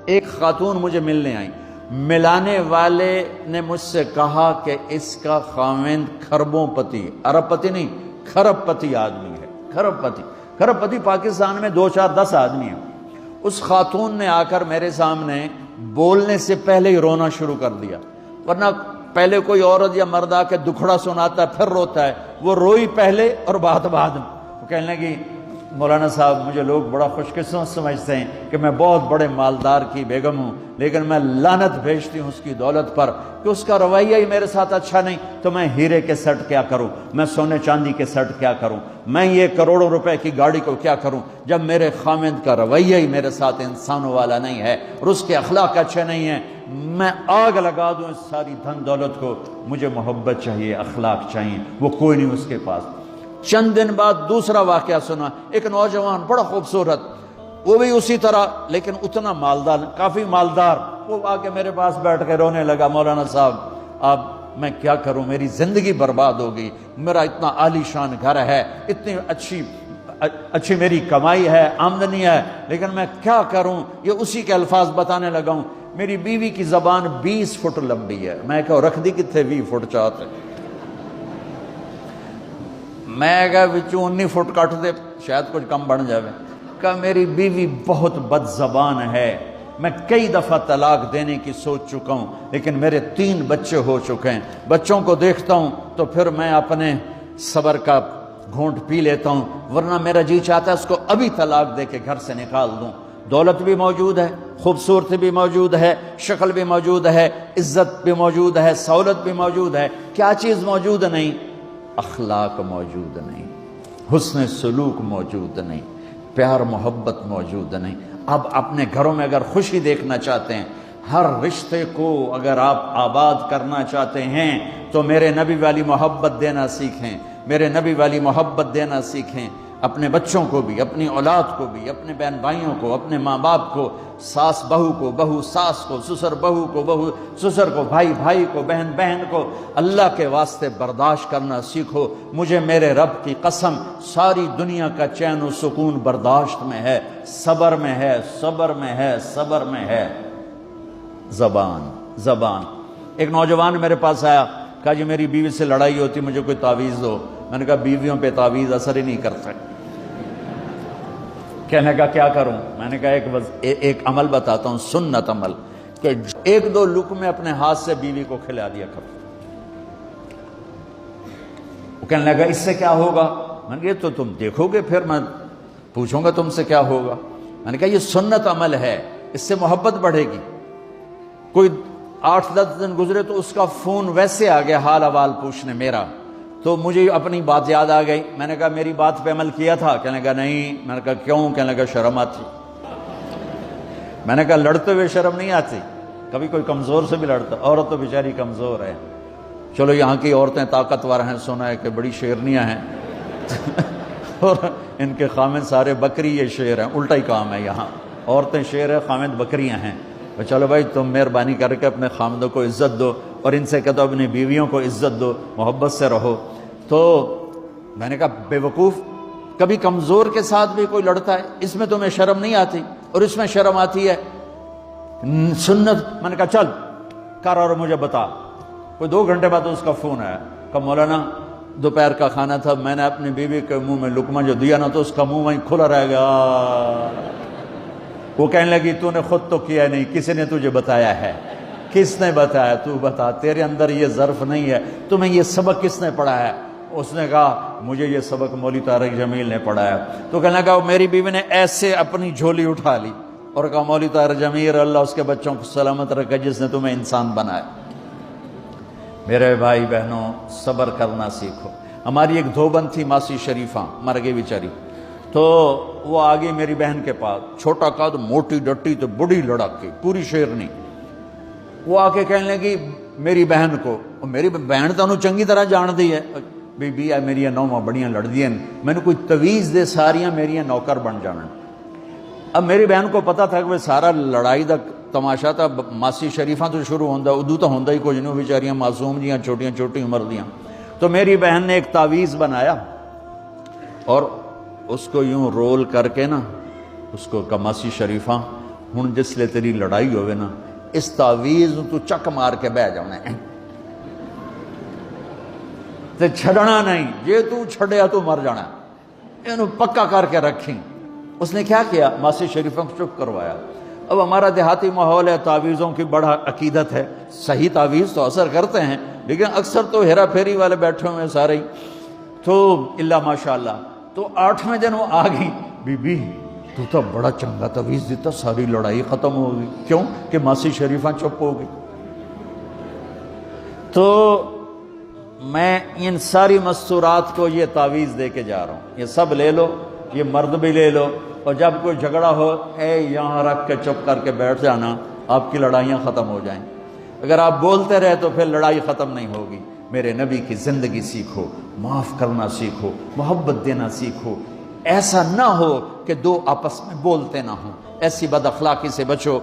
ایک خاتون مجھے ملنے آئی، ملانے والے نے مجھ سے کہا کہ اس کا خاوند کھربوں پتی، ارب پتی نہیں، کھرب پتی آدمی ہے، کھرب پتی پاکستان میں 2 4 10 آدمی ہیں۔ اس خاتون نے آ کر میرے سامنے بولنے سے پہلے ہی رونا شروع کر دیا، ورنہ پہلے کوئی عورت یا مرد آ کے دکھڑا سناتا ہے پھر روتا ہے، وہ روئی پہلے اور بعد میں۔ وہ کہنے لگی مولانا صاحب مجھے لوگ بڑا خوش قسمت سمجھتے ہیں کہ میں بہت بڑے مالدار کی بیگم ہوں، لیکن میں لعنت بھیجتی ہوں اس کی دولت پر کہ اس کا رویہ ہی میرے ساتھ اچھا نہیں، تو میں ہیرے کے سیٹ کیا کروں، میں سونے چاندی کے سیٹ کیا کروں، میں یہ کروڑوں روپے کی گاڑی کو کیا کروں، جب میرے خاوند کا رویہ ہی میرے ساتھ انسانوں والا نہیں ہے اور اس کے اخلاق اچھے نہیں ہیں، میں آگ لگا دوں اس ساری دھن دولت کو، مجھے محبت چاہیے، اخلاق چاہیے، وہ کوئی نہیں اس کے پاس۔ چند دن بعد دوسرا واقعہ سنا، ایک نوجوان بڑا خوبصورت، وہ بھی اسی طرح لیکن اتنا مالدار، کافی مالدار، وہ آ کے میرے پاس بیٹھ کے رونے لگا، مولانا صاحب اب میں کیا کروں، میری زندگی برباد ہو گئی، میرا اتنا عالی شان گھر ہے، اتنی اچھی میری کمائی ہے، آمدنی ہے، لیکن میں کیا کروں۔ یہ اسی کے الفاظ بتانے لگا ہوں، میری بیوی کی زبان 20 فٹ لمبی ہے، میں کہا رکھ دی کتنے 20 فٹ چاہتے، میں کہا وچوں 19 فٹ کٹ دے شاید کچھ کم بن جاوے۔ کہا میری بیوی بہت بد زبان ہے، میں کئی دفعہ طلاق دینے کی سوچ چکا ہوں، لیکن میرے 3 بچے ہو چکے ہیں، بچوں کو دیکھتا ہوں تو پھر میں اپنے صبر کا گھونٹ پی لیتا ہوں، ورنہ میرا جی چاہتا ہے اس کو ابھی طلاق دے کے گھر سے نکال دوں۔ دولت بھی موجود ہے، خوبصورتی بھی موجود ہے، شکل بھی موجود ہے، عزت بھی موجود ہے، سہولت بھی موجود ہے، کیا چیز موجود نہیں؟ اخلاق موجود نہیں، حسن سلوک موجود نہیں، پیار محبت موجود نہیں۔ اب اپنے گھروں میں اگر خوشی دیکھنا چاہتے ہیں، ہر رشتے کو اگر آپ آباد کرنا چاہتے ہیں تو میرے نبی والی محبت دینا سیکھیں، میرے نبی والی محبت دینا سیکھیں، اپنے بچوں کو بھی، اپنی اولاد کو بھی، اپنے بہن بھائیوں کو، اپنے ماں باپ کو، ساس بہو کو، بہو ساس کو، سسر بہو کو، بہو سسر کو، بھائی بھائی کو، بہن بہن کو، اللہ کے واسطے برداشت کرنا سیکھو۔ مجھے میرے رب کی قسم ساری دنیا کا چین و سکون برداشت میں ہے، صبر میں ہے، صبر میں ہے، صبر میں ہے۔ زبان۔ ایک نوجوان میرے پاس آیا، کہا جی میری بیوی سے لڑائی ہوتی، مجھے کوئی تعویذ دو۔ میں نے کہا بیویوں پہ تعویذ اثر ہی نہیں کرتا۔ کہنے کا کیا کروں؟ میں نے کہا ایک عمل بتاتا ہوں، سنت عمل، کہ 1-2 لقمے اپنے ہاتھ سے بیوی کو کھلا دیا کرو۔ وہ کہنے لگا اس سے کیا ہوگا؟ میں نے کہا یہ تو تم دیکھو گے، پھر میں پوچھوں گا تم سے کیا ہوگا۔ میں نے کہا یہ سنت عمل ہے، اس سے محبت بڑھے گی۔ کوئی 8-10 دن گزرے تو اس کا فون ویسے آ گیا حال احوال پوچھنے میرا، تو مجھے اپنی بات یاد آ گئی۔ میں نے کہا میری بات پہ عمل کیا تھا؟ کہنے لگا نہیں۔ میں نے کہا کیوں؟ کہنے لگا شرم آتی۔ میں نے کہا لڑتے ہوئے شرم نہیں آتی؟ کبھی کوئی کمزور سے بھی لڑتا، عورت تو بیچاری کمزور ہے، چلو یہاں کی عورتیں طاقتور ہیں، سنا ہے کہ بڑی شیرنیاں ہیں اور ان کے خامد سارے بکری یہ شیر ہیں، الٹا ہی کام ہے، یہاں عورتیں شیر ہے، خامد بکریاں ہیں۔ چلو بھائی تم مہربانی کر کے اپنے خامدوں کو عزت دو، اور ان سے کہتا اپنی بیویوں کو عزت دو، محبت سے رہو۔ تو میں نے کہا بے وقوف، کبھی کمزور کے ساتھ بھی کوئی لڑتا ہے، اس میں تمہیں شرم نہیں آتی اور اس میں شرم آتی ہے؟ سنت۔ میں نے کہا چل کر اور مجھے بتا۔ کوئی 2 گھنٹے بعد اس کا فون آیا، کہا مولانا دوپہر کا کھانا تھا، میں نے اپنی بیوی کے منہ میں لقمہ جو دیا نا تو اس کا منہ وہیں کھلا رہ گیا۔ وہ کہنے لگی تو نے خود تو کیا نہیں، کسی نے تجھے بتایا ہے؟ کس نے بتایا؟ تو بتا، تیرے اندر یہ ظرف نہیں ہے، تمہیں یہ سبق کس نے پڑھایا؟ اس نے کہا مجھے یہ سبق مولوی طارق جمیل نے پڑھایا۔ تو کہنے لگا میری بیوی نے ایسے اپنی جھولی اٹھا لی اور کہا مولوی طارق جمیل اللہ اس کے بچوں کو سلامت رکھے جس نے تمہیں انسان بنایا۔ میرے بھائی بہنوں صبر کرنا سیکھو۔ ہماری ایک دھوبند تھی ماسی شریفہ، مر گئی بیچاری، تو وہ آگئی میری بہن کے پاس، چھوٹا قد، موٹی ڈٹی تو بڑی لڑکی، پوری شیرنی۔ وہ آ کے کہنے لگی میری بہن کو، میری بہن تو انہوں چنگی طرح جان دی ہے، بی بی میری نوواں بڑیاں لڑ دیا، میں نے کوئی تویز دے ساریاں میری نوکر بن جانا۔ اب میری بہن کو پتا تھا کہ وہ سارا لڑائی دا تماشا تھا، ماسی شریفہ تو شروع ہوندہ، ادو تو ہوندہ ہی کچھ نہیں، بیچاریاں معصوم جیاں چھوٹیاں چھوٹی عمر دیاں۔ تو میری بہن نے ایک تعویذ بنایا اور اس کو یوں رول کر کے نا، اس کو کہا ماسی شریفہ ہن جس لے تیری لڑائی ہوئے نا اس تعویز تو چک مار کے بہ جانا ہے تے چھڑنا نہیں، جے تو چھڑیا تو مر جانا، اینو پکا کر کے رکھیں۔ اس نے کیا کیا؟ ماسی شریفوں کو چپ کروایا۔ اب ہمارا دیہاتی ماحول ہے، تعویذوں کی بڑا عقیدت ہے، صحیح تعویذ تو اثر کرتے ہیں لیکن اکثر تو ہیرا پھیری والے بیٹھے ہوئے ہیں سارے ہی، تو اللہ ماشاءاللہ۔ تو 8ویں دن وہ آ گئی، بی بی تو تو بڑا چنگا تعویذ دیتا، ساری لڑائی ختم ہو گئی۔ کیوں کہ ماسی شریفہ چپ ہو گئی۔ تو میں ان ساری مستورات کو یہ تعویذ دے کے جا رہا ہوں، یہ سب لے لو، یہ مرد بھی لے لو، اور جب کوئی جھگڑا ہو اے یہاں رکھ کے چپ کر کے بیٹھ جانا، آپ کی لڑائیاں ختم ہو جائیں۔ اگر آپ بولتے رہے تو پھر لڑائی ختم نہیں ہوگی۔ میرے نبی کی زندگی سیکھو، معاف کرنا سیکھو، محبت دینا سیکھو، ایسا نہ ہو کہ دو آپس میں بولتے نہ ہوں، ایسی بد اخلاقی سے بچو۔